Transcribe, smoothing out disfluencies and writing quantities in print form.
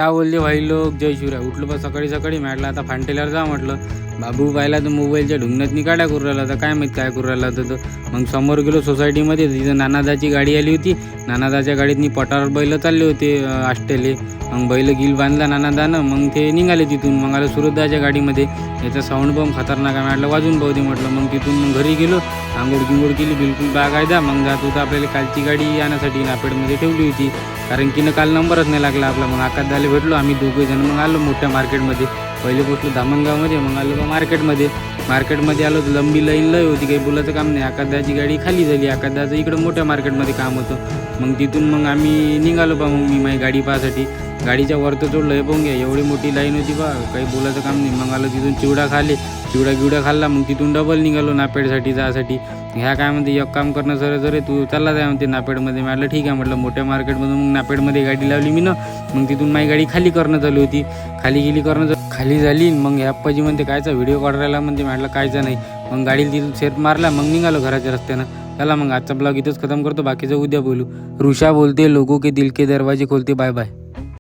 काय बोलले भाई लोक, जय शिवराय. उठलो बा सकाळी सकाळी, म्हटलं आता फांटेल्यावर जा. म्हटलं बाबू पाहिला तर मोबाईलच्या ढुंगणातनी काढा करू राहिला होता, काय माहीत काय करू राहिला होता तो. मग समोर गेलो सोसायटीमध्ये, तिथं नानादाची गाडी आली होती. नानादाच्या गाडीतनी पटावर बैल चालले होते आष्टेले. मग बैल गिल बांधला नानादानं, मग ते निघाले तिथून. मग आलं सुरतदाच्या गाडीमध्ये. याचा साऊंड बम खतरनाक आहे, म्हटलं वाजून पाहू दे म्हटलं. मग तिथून मग घरी गेलो, आंघोळ गिंगोळ केली, बिलकुल बागायदा. मग जात होता आपल्याला कालची गाडी आणण्यासाठी नापेडमध्ये ठेवली होती, कारण की काल नंबरच नाही लागला आपला. मग आकाशदाला भेटलो आम्ही दोघे जण. मग आलो मोठ्या मार्केटमध्ये. पहिले पोचलो धामणगावमध्ये, मग आलो बा मार्केटमध्ये आलो तर लंबी लाईन लय होती, काही बोलायचं काम नाही. आकाशदाची गाडी खाली झाली. आकाशदाचं इकडं मोठ्या मार्केटमध्ये काम होतं. मग तिथून मग आम्ही निघालो बा. मग मी माझी गाडी पाहासाठी गाडीच्या वर तर चढलो. हे पाहून घ्या, एवढी मोठी लाईन होती बा, काही बोलायचं काम नाही. मग आलो तिथून चिवडा खाल्ला. मग तिथून डबल निघालो नापेडसाठी जायसाठी. ह्या काय म्हणते, एक काम करणं सर तू चालला जाय म्हणते नापेडमध्ये. म्हटलं ठीक आहे म्हटलं. मोठ्या मार्केटमधून मग नापेडमध्ये गाडी लावली मी ना. मग तिथून माझी गाडी खाली करणं चालू होती. खाली झाली. मग ह्या आप्पाजी म्हणते कायचा व्हिडिओ काढायला म्हणते. म्हटलं कायचा नाही. मग गाडीला तिथून सेट मारला. मग निघालो घराच्या रस्त्यानं. चला मग आजचा ब्लॉग इथंच खतम करतो, बाकीचं उद्या बोलू. ऋषा बोलते, लोगों के दिल के दरवाजे खोलते. Bye bye.